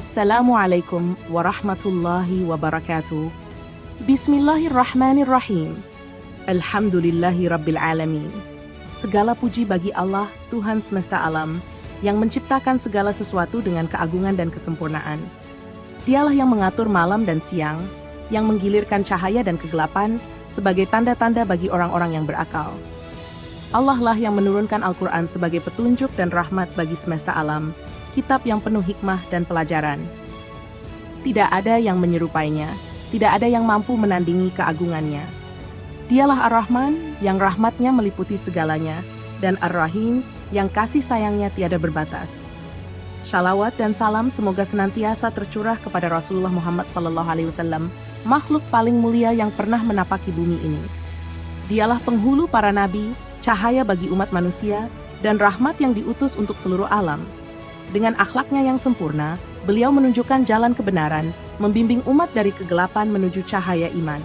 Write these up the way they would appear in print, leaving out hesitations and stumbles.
Assalamualaikum warahmatullahi wabarakatuh. Bismillahirrahmanirrahim. Alhamdulillahi rabbil alamin. Segala puji bagi Allah, Tuhan semesta alam, yang menciptakan segala sesuatu dengan keagungan dan kesempurnaan. Dialah yang mengatur malam dan siang, yang menggilirkan cahaya dan kegelapan sebagai tanda-tanda bagi orang-orang yang berakal. Allah lah yang menurunkan Al-Quran sebagai petunjuk dan rahmat bagi semesta alam, kitab yang penuh hikmah dan pelajaran. Tidak ada yang menyerupainya, tidak ada yang mampu menandingi keagungannya. Dialah Ar-Rahman yang rahmatnya meliputi segalanya, dan Ar-Rahim yang kasih sayangnya tiada berbatas. Shalawat dan salam semoga senantiasa tercurah kepada Rasulullah Muhammad SAW, makhluk paling mulia yang pernah menapaki bumi ini. Dialah penghulu para nabi, cahaya bagi umat manusia, dan rahmat yang diutus untuk seluruh alam. Dengan akhlaknya yang sempurna, beliau menunjukkan jalan kebenaran, membimbing umat dari kegelapan menuju cahaya iman.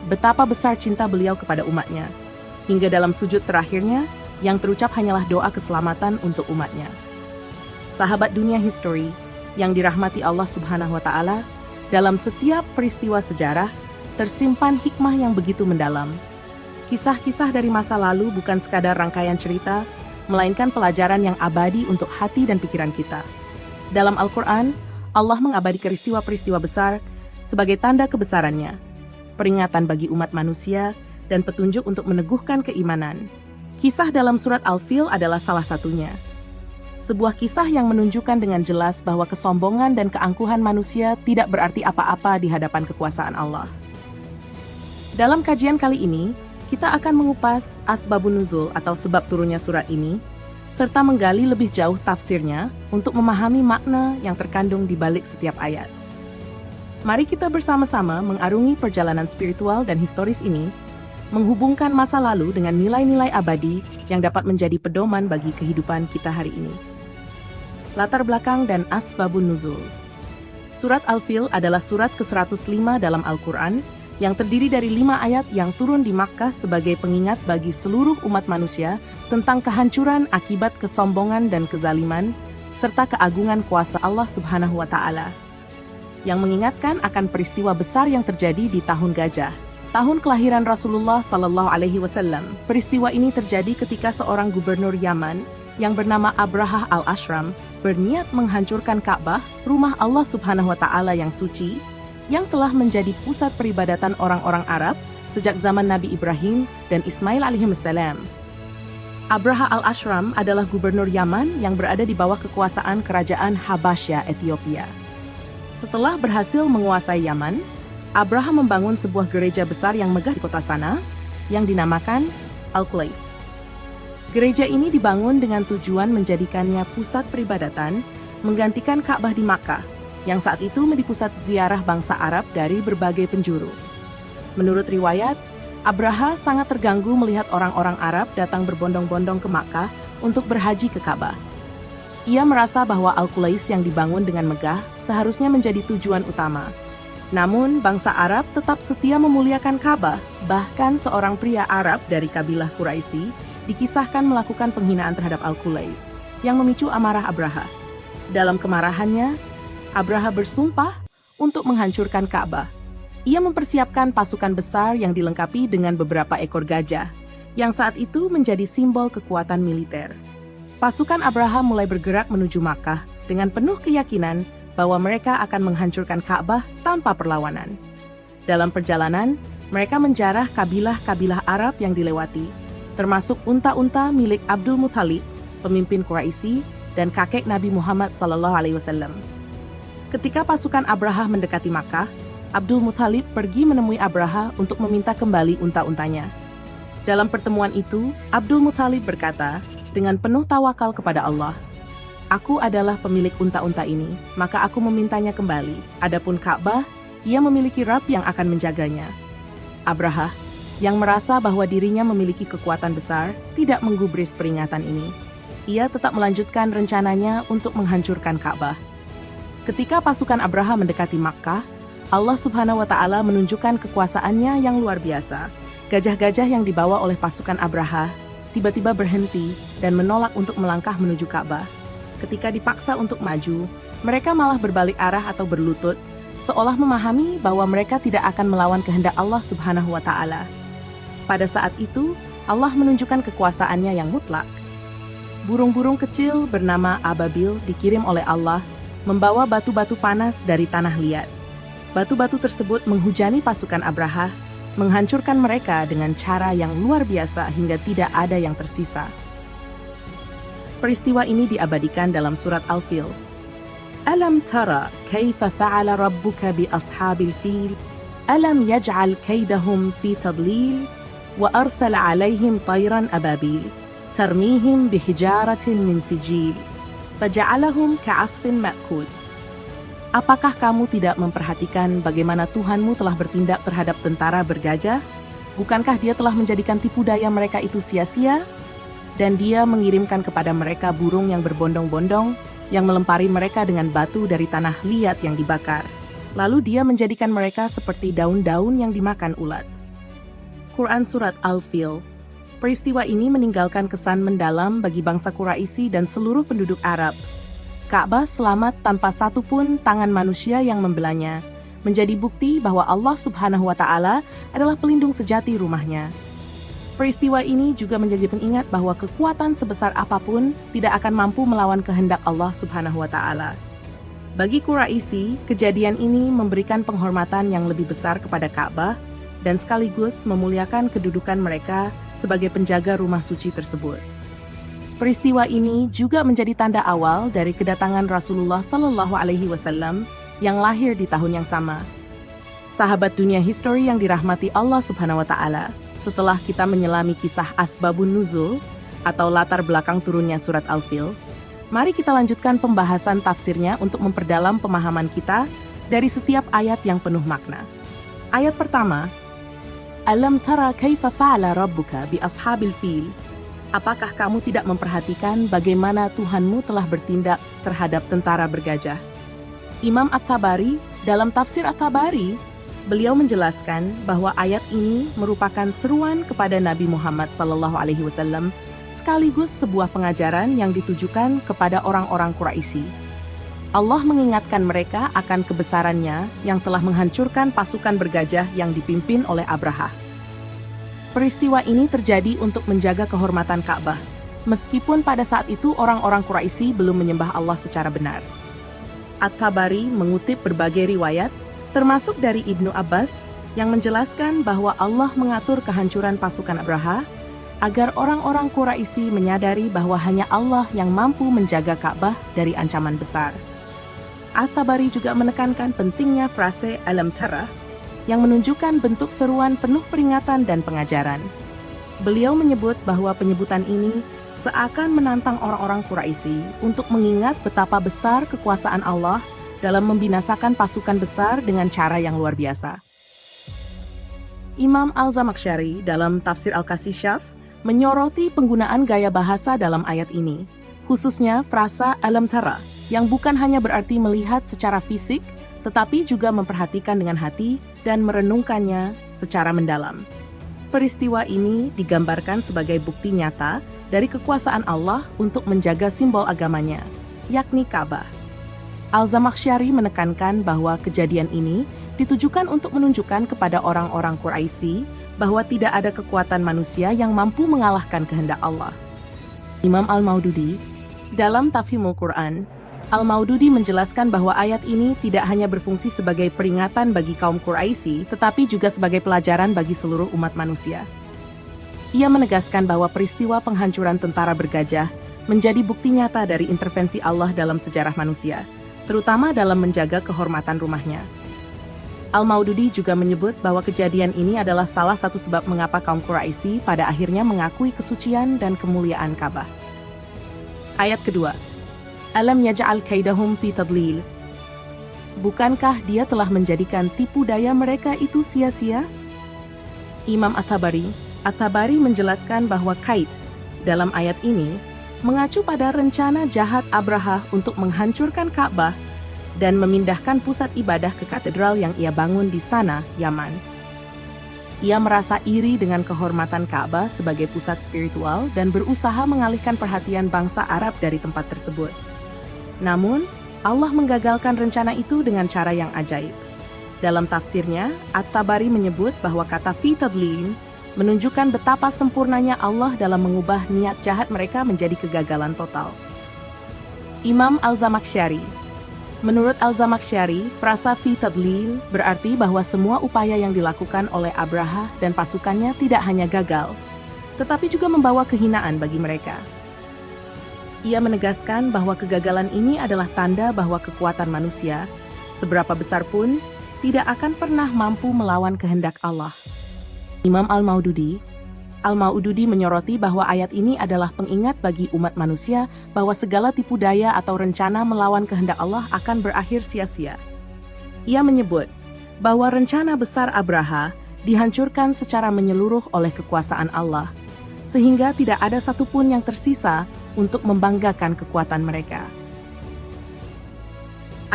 Betapa besar cinta beliau kepada umatnya, hingga dalam sujud terakhirnya, yang terucap hanyalah doa keselamatan untuk umatnya. Sahabat dunia history, yang dirahmati Allah Subhanahu wa Ta'ala, dalam setiap peristiwa sejarah, tersimpan hikmah yang begitu mendalam. Kisah-kisah dari masa lalu bukan sekadar rangkaian cerita, melainkan pelajaran yang abadi untuk hati dan pikiran kita. Dalam Al-Quran, Allah mengabadi peristiwa-peristiwa besar sebagai tanda kebesarannya, peringatan bagi umat manusia, dan petunjuk untuk meneguhkan keimanan. Kisah dalam surat Al-Fil adalah salah satunya. Sebuah kisah yang menunjukkan dengan jelas bahwa kesombongan dan keangkuhan manusia tidak berarti apa-apa di hadapan kekuasaan Allah. Dalam kajian kali ini, kita akan mengupas asbabun nuzul atau sebab turunnya surat ini, serta menggali lebih jauh tafsirnya untuk memahami makna yang terkandung di balik setiap ayat. Mari kita bersama-sama mengarungi perjalanan spiritual dan historis ini, menghubungkan masa lalu dengan nilai-nilai abadi yang dapat menjadi pedoman bagi kehidupan kita hari ini. Latar belakang dan asbabun nuzul. Surat Al-Fil adalah surat ke-105 dalam Al-Quran, yang terdiri dari 5 ayat yang turun di Makkah sebagai pengingat bagi seluruh umat manusia tentang kehancuran akibat kesombongan dan kezaliman, serta keagungan kuasa Allah Subhanahu wa Ta'ala, yang mengingatkan akan peristiwa besar yang terjadi di tahun gajah, tahun kelahiran Rasulullah Sallallahu Alaihi Wasallam. Peristiwa ini terjadi ketika seorang gubernur Yaman yang bernama Abrahah al-Ashram berniat menghancurkan Ka'bah, rumah Allah Subhanahu wa Ta'ala yang suci, yang telah menjadi pusat peribadatan orang-orang Arab sejak zaman Nabi Ibrahim dan Ismail alaihissalam. Abrahah al-Ashram adalah gubernur Yaman yang berada di bawah kekuasaan kerajaan Habasya, Ethiopia. Setelah berhasil menguasai Yaman, Abrahah membangun sebuah gereja besar yang megah di kota sana, yang dinamakan Al-Qulais. Gereja ini dibangun dengan tujuan menjadikannya pusat peribadatan, menggantikan Ka'bah di Makkah, yang saat itu menjadi pusat ziarah bangsa Arab dari berbagai penjuru. Menurut riwayat, Abrahah sangat terganggu melihat orang-orang Arab datang berbondong-bondong ke Makkah untuk berhaji ke Ka'bah. Ia merasa bahwa Al-Qulais yang dibangun dengan megah seharusnya menjadi tujuan utama. Namun, bangsa Arab tetap setia memuliakan Ka'bah, bahkan seorang pria Arab dari kabilah Quraisy dikisahkan melakukan penghinaan terhadap Al-Qulais, yang memicu amarah Abrahah. Dalam kemarahannya, Abrahah bersumpah untuk menghancurkan Ka'bah. Ia mempersiapkan pasukan besar yang dilengkapi dengan beberapa ekor gajah, yang saat itu menjadi simbol kekuatan militer. Pasukan Abrahah mulai bergerak menuju Makkah dengan penuh keyakinan bahwa mereka akan menghancurkan Ka'bah tanpa perlawanan. Dalam perjalanan, mereka menjarah kabilah-kabilah Arab yang dilewati, termasuk unta-unta milik Abdul Muthalib, pemimpin Quraisy, dan kakek Nabi Muhammad SAW. Ketika pasukan Abrahah mendekati Makkah, Abdul Muthalib pergi menemui Abrahah untuk meminta kembali unta-untanya. Dalam pertemuan itu, Abdul Muthalib berkata, dengan penuh tawakal kepada Allah, "Aku adalah pemilik unta-unta ini, maka aku memintanya kembali. Adapun Ka'bah, ia memiliki Rabb yang akan menjaganya." Abrahah, yang merasa bahwa dirinya memiliki kekuatan besar, tidak menggubris peringatan ini. Ia tetap melanjutkan rencananya untuk menghancurkan Ka'bah. Ketika pasukan Abrahah mendekati Makkah, Allah Subhanahu wa Ta'ala menunjukkan kekuasaannya yang luar biasa. Gajah-gajah yang dibawa oleh pasukan Abrahah tiba-tiba berhenti dan menolak untuk melangkah menuju Ka'bah. Ketika dipaksa untuk maju, Mereka malah berbalik arah atau berlutut, seolah memahami bahwa mereka tidak akan melawan kehendak Allah Subhanahu wa Ta'ala. Pada saat itu, Allah menunjukkan kekuasaannya yang mutlak. Burung-burung kecil bernama ababil dikirim oleh Allah, membawa batu-batu panas dari tanah liat. Batu-batu tersebut menghujani pasukan Abraha, menghancurkan mereka dengan cara yang luar biasa hingga tidak ada yang tersisa. Peristiwa ini diabadikan dalam surat Al-Fil. Alam tara kaifa fa'ala rabbuka bi ashabil fil? Alam yaj'al kaidahum fi tadlil? Wa arsala 'alaihim tayran ababil tarmihim bihijaratin min sijil faja'alahum ka'asfin ma'kul. Apakah kamu tidak memperhatikan bagaimana Tuhanmu telah bertindak terhadap tentara bergajah? Bukankah Dia telah menjadikan tipu daya mereka itu sia-sia? Dan Dia mengirimkan kepada mereka burung yang berbondong-bondong, yang melempari mereka dengan batu dari tanah liat yang dibakar. Lalu Dia menjadikan mereka seperti daun-daun yang dimakan ulat. Quran Surat Al-Fil. Peristiwa ini meninggalkan kesan mendalam bagi bangsa Quraisy dan seluruh penduduk Arab. Ka'bah selamat tanpa satu pun tangan manusia yang membelanya, menjadi bukti bahwa Allah Subhanahu wa Ta'ala adalah pelindung sejati rumahnya. Peristiwa ini juga menjadi pengingat bahwa kekuatan sebesar apapun tidak akan mampu melawan kehendak Allah Subhanahu wa Ta'ala. Bagi Quraisy, kejadian ini memberikan penghormatan yang lebih besar kepada Ka'bah dan sekaligus memuliakan kedudukan mereka sebagai penjaga rumah suci tersebut. Peristiwa ini juga menjadi tanda awal dari kedatangan Rasulullah Sallallahu Alaihi Wasallam yang lahir di tahun yang sama. Sahabat dunia history yang dirahmati Allah Subhanahu Wa Taala, setelah kita menyelami kisah Asbabun Nuzul atau latar belakang turunnya surat Al-Fil, mari kita lanjutkan pembahasan tafsirnya untuk memperdalam pemahaman kita dari setiap ayat yang penuh makna. Ayat pertama, Alam tara kaifa fa'ala rabbuka bi ashabil fil? Apakah kamu tidak memperhatikan bagaimana Tuhanmu telah bertindak terhadap tentara bergajah? Imam At-Tabari, dalam tafsir At-Tabari, beliau menjelaskan bahwa ayat ini merupakan seruan kepada Nabi Muhammad SAW, sekaligus sebuah pengajaran yang ditujukan kepada orang-orang Quraisy. Allah mengingatkan mereka akan kebesarannya yang telah menghancurkan pasukan bergajah yang dipimpin oleh Abraha. Peristiwa ini terjadi untuk menjaga kehormatan Ka'bah, meskipun pada saat itu orang-orang Quraisy belum menyembah Allah secara benar. At-Tabari mengutip berbagai riwayat, termasuk dari Ibnu Abbas, yang menjelaskan bahwa Allah mengatur kehancuran pasukan Abraha, agar orang-orang Quraisy menyadari bahwa hanya Allah yang mampu menjaga Ka'bah dari ancaman besar. At-Tabari juga menekankan pentingnya frase alam tara, yang menunjukkan bentuk seruan penuh peringatan dan pengajaran. Beliau menyebut bahwa penyebutan ini seakan menantang orang-orang Quraisy untuk mengingat betapa besar kekuasaan Allah dalam membinasakan pasukan besar dengan cara yang luar biasa. Imam Al-Zamakhsyari dalam tafsir Al-Kasyaf menyoroti penggunaan gaya bahasa dalam ayat ini, khususnya frasa alam tara, yang bukan hanya berarti melihat secara fisik, tetapi juga memperhatikan dengan hati dan merenungkannya secara mendalam. Peristiwa ini digambarkan sebagai bukti nyata dari kekuasaan Allah untuk menjaga simbol agamanya, yakni Ka'bah. Al-Zamakhsyari menekankan bahwa kejadian ini ditujukan untuk menunjukkan kepada orang-orang Quraisy bahwa tidak ada kekuatan manusia yang mampu mengalahkan kehendak Allah. Imam Al-Maududi, dalam Tafhimul Quran, Al-Maududi menjelaskan bahwa ayat ini tidak hanya berfungsi sebagai peringatan bagi kaum Quraisy, tetapi juga sebagai pelajaran bagi seluruh umat manusia. Ia menegaskan bahwa peristiwa penghancuran tentara bergajah menjadi bukti nyata dari intervensi Allah dalam sejarah manusia, terutama dalam menjaga kehormatan rumahnya. Al-Maududi juga menyebut bahwa kejadian ini adalah salah satu sebab mengapa kaum Quraisy pada akhirnya mengakui kesucian dan kemuliaan Ka'bah. Ayat kedua, Alam yaj'al kaidahum fi tadlil. Bukankah Dia telah menjadikan tipu daya mereka itu sia-sia? Imam At-Tabari menjelaskan bahwa kaid dalam ayat ini mengacu pada rencana jahat Abraha untuk menghancurkan Ka'bah dan memindahkan pusat ibadah ke katedral yang ia bangun di sana, Yaman. Ia merasa iri dengan kehormatan Ka'bah sebagai pusat spiritual dan berusaha mengalihkan perhatian bangsa Arab dari tempat tersebut. Namun, Allah menggagalkan rencana itu dengan cara yang ajaib. Dalam tafsirnya, At-Tabari menyebut bahwa kata fi tadlin menunjukkan betapa sempurnanya Allah dalam mengubah niat jahat mereka menjadi kegagalan total. Imam Al-Zamakhsyari. Menurut Al-Zamakhsyari, frasa fi tadlil berarti bahwa semua upaya yang dilakukan oleh Abraha dan pasukannya tidak hanya gagal, tetapi juga membawa kehinaan bagi mereka. Ia menegaskan bahwa kegagalan ini adalah tanda bahwa kekuatan manusia, seberapa besar pun, tidak akan pernah mampu melawan kehendak Allah. Imam Al-Maududi menyoroti bahwa ayat ini adalah pengingat bagi umat manusia bahwa segala tipu daya atau rencana melawan kehendak Allah akan berakhir sia-sia. Ia menyebut bahwa rencana besar Abraha dihancurkan secara menyeluruh oleh kekuasaan Allah, sehingga tidak ada satupun yang tersisa untuk membanggakan kekuatan mereka.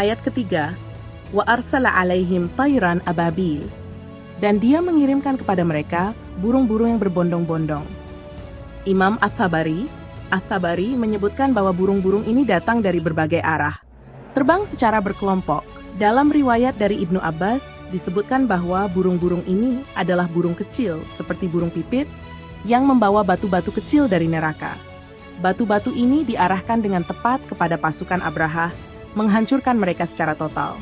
Ayat ketiga, wa arsala alaihim tayran ababil, dan dia mengirimkan kepada mereka burung-burung yang berbondong-bondong. Imam At-Tabari menyebutkan bahwa burung-burung ini datang dari berbagai arah, terbang secara berkelompok. Dalam riwayat dari Ibnu Abbas, disebutkan bahwa burung-burung ini adalah burung kecil seperti burung pipit yang membawa batu-batu kecil dari neraka. Batu-batu ini diarahkan dengan tepat kepada pasukan Abraha, menghancurkan mereka secara total.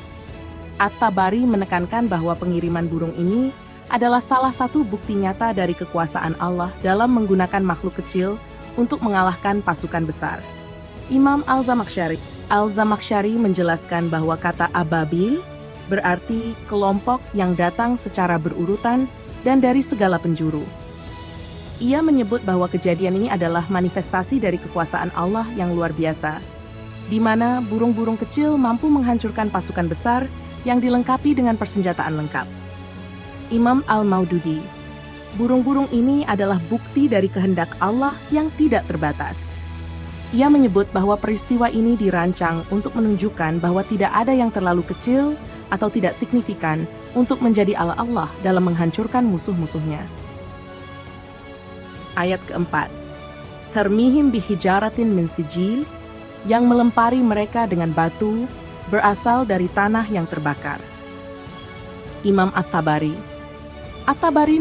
At-Tabari menekankan bahwa pengiriman burung ini adalah salah satu bukti nyata dari kekuasaan Allah dalam menggunakan makhluk kecil untuk mengalahkan pasukan besar. Imam Al-Zamakhsyari menjelaskan bahwa kata ababil berarti kelompok yang datang secara berurutan dan dari segala penjuru. Ia menyebut bahwa kejadian ini adalah manifestasi dari kekuasaan Allah yang luar biasa, di mana burung-burung kecil mampu menghancurkan pasukan besar yang dilengkapi dengan persenjataan lengkap. Imam Al-Maududi, burung-burung ini adalah bukti dari kehendak Allah yang tidak terbatas. Ia menyebut bahwa peristiwa ini dirancang untuk menunjukkan bahwa tidak ada yang terlalu kecil atau tidak signifikan untuk menjadi ala Allah dalam menghancurkan musuh-musuhnya. Ayat keempat, tarmihim bihijaratin min sijil, yang melempari mereka dengan batu berasal dari tanah yang terbakar. Imam At-Tabari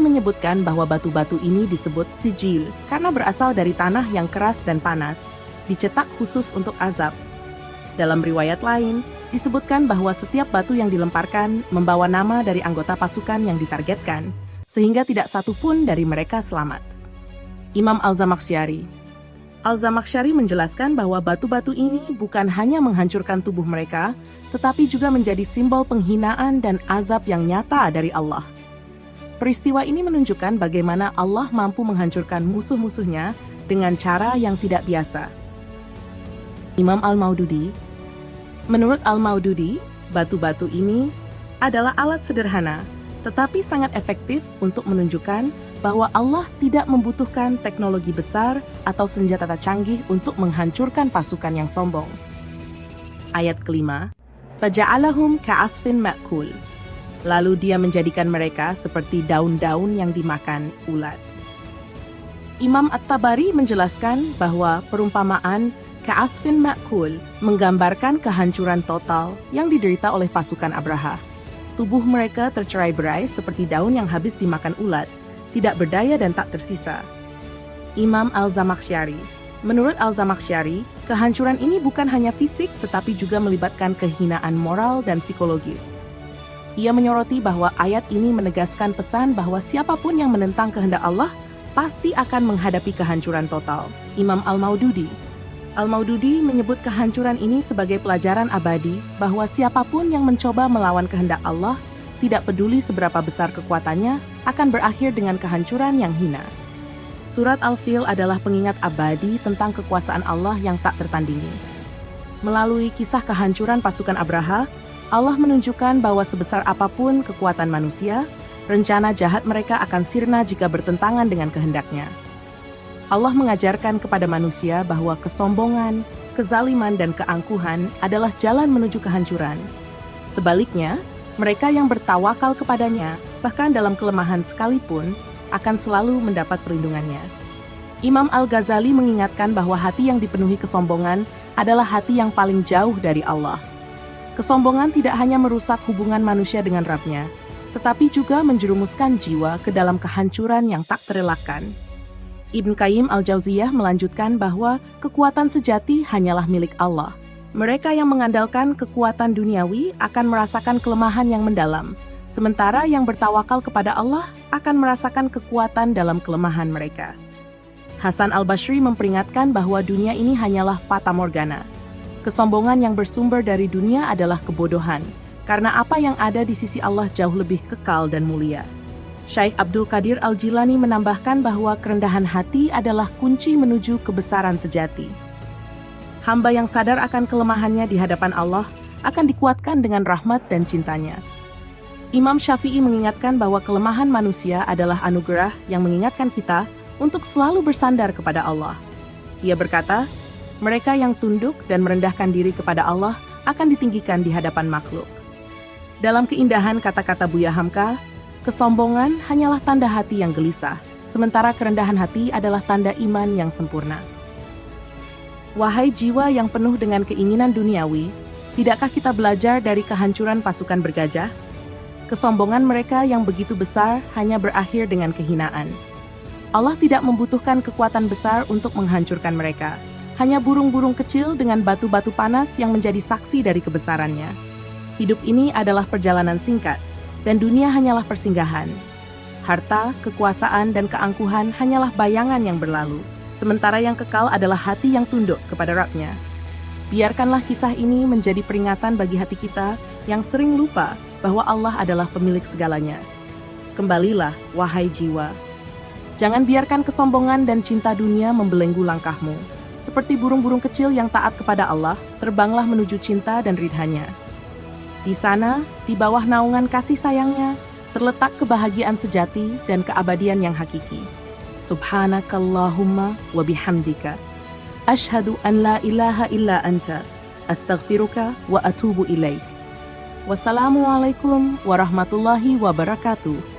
menyebutkan bahwa batu-batu ini disebut sijil karena berasal dari tanah yang keras dan panas, dicetak khusus untuk azab. Dalam riwayat lain, disebutkan bahwa setiap batu yang dilemparkan membawa nama dari anggota pasukan yang ditargetkan, sehingga tidak satu pun dari mereka selamat. Imam Al-Zamakhsyari menjelaskan bahwa batu-batu ini bukan hanya menghancurkan tubuh mereka, tetapi juga menjadi simbol penghinaan dan azab yang nyata dari Allah. Peristiwa ini menunjukkan bagaimana Allah mampu menghancurkan musuh-musuhnya dengan cara yang tidak biasa. Menurut Al-Maududi, batu-batu ini adalah alat sederhana, tetapi sangat efektif untuk menunjukkan bahwa Allah tidak membutuhkan teknologi besar atau senjata canggih untuk menghancurkan pasukan yang sombong. Ayat kelima, faja'alahum ka'asfin ma'kul. Lalu dia menjadikan mereka seperti daun-daun yang dimakan ulat. Imam At-Tabari menjelaskan bahwa perumpamaan ka'asfin ma'kul menggambarkan kehancuran total yang diderita oleh pasukan Abraha. Tubuh mereka tercerai-berai seperti daun yang habis dimakan ulat, tidak berdaya dan tak tersisa. Menurut Al-Zamakhsyari, kehancuran ini bukan hanya fisik tetapi juga melibatkan kehinaan moral dan psikologis. Ia menyoroti bahwa ayat ini menegaskan pesan bahwa siapapun yang menentang kehendak Allah pasti akan menghadapi kehancuran total. Imam Al-Maududi menyebut kehancuran ini sebagai pelajaran abadi bahwa siapapun yang mencoba melawan kehendak Allah, tidak peduli seberapa besar kekuatannya, akan berakhir dengan kehancuran yang hina. Surat Al-Fil adalah pengingat abadi tentang kekuasaan Allah yang tak tertandingi. Melalui kisah kehancuran pasukan Abraha, Allah menunjukkan bahwa sebesar apapun kekuatan manusia, rencana jahat mereka akan sirna jika bertentangan dengan kehendaknya. Allah mengajarkan kepada manusia bahwa kesombongan, kezaliman, dan keangkuhan adalah jalan menuju kehancuran. Sebaliknya, mereka yang bertawakal kepadanya, bahkan dalam kelemahan sekalipun, akan selalu mendapat perlindungannya. Imam Al-Ghazali mengingatkan bahwa hati yang dipenuhi kesombongan adalah hati yang paling jauh dari Allah. Kesombongan tidak hanya merusak hubungan manusia dengan Rabb-Nya, tetapi juga menjerumuskan jiwa ke dalam kehancuran yang tak terelakkan. Ibn Qayyim al-Jauziyah melanjutkan bahwa kekuatan sejati hanyalah milik Allah. Mereka yang mengandalkan kekuatan duniawi akan merasakan kelemahan yang mendalam, sementara yang bertawakal kepada Allah akan merasakan kekuatan dalam kelemahan mereka. Hasan al-Basri memperingatkan bahwa dunia ini hanyalah fata morgana. Kesombongan yang bersumber dari dunia adalah kebodohan, karena apa yang ada di sisi Allah jauh lebih kekal dan mulia. Syekh Abdul Qadir Al-Jilani menambahkan bahwa kerendahan hati adalah kunci menuju kebesaran sejati. Hamba yang sadar akan kelemahannya di hadapan Allah akan dikuatkan dengan rahmat dan cintanya. Imam Syafi'i mengingatkan bahwa kelemahan manusia adalah anugerah yang mengingatkan kita untuk selalu bersandar kepada Allah. Ia berkata, mereka yang tunduk dan merendahkan diri kepada Allah akan ditinggikan di hadapan makhluk. Dalam keindahan kata-kata Buya Hamka, kesombongan hanyalah tanda hati yang gelisah, sementara kerendahan hati adalah tanda iman yang sempurna. Wahai jiwa yang penuh dengan keinginan duniawi, tidakkah kita belajar dari kehancuran pasukan bergajah? Kesombongan mereka yang begitu besar hanya berakhir dengan kehinaan. Allah tidak membutuhkan kekuatan besar untuk menghancurkan mereka. Hanya burung-burung kecil dengan batu-batu panas yang menjadi saksi dari kebesarannya. Hidup ini adalah perjalanan singkat, dan dunia hanyalah persinggahan. Harta, kekuasaan, dan keangkuhan hanyalah bayangan yang berlalu, sementara yang kekal adalah hati yang tunduk kepada Rabb-Nya. Biarkanlah kisah ini menjadi peringatan bagi hati kita yang sering lupa bahwa Allah adalah pemilik segalanya. Kembalilah, wahai jiwa. Jangan biarkan kesombongan dan cinta dunia membelenggu langkahmu. Seperti burung-burung kecil yang taat kepada Allah, terbanglah menuju cinta dan ridha-Nya. Di sana, di bawah naungan kasih sayang-Nya, terletak kebahagiaan sejati dan keabadian yang hakiki. Subhanakallahumma wa bihamdika. Ashhadu an la ilaha illa anta. Astaghfiruka wa atubu ilaik. Wassalamualaikum warahmatullahi wabarakatuh.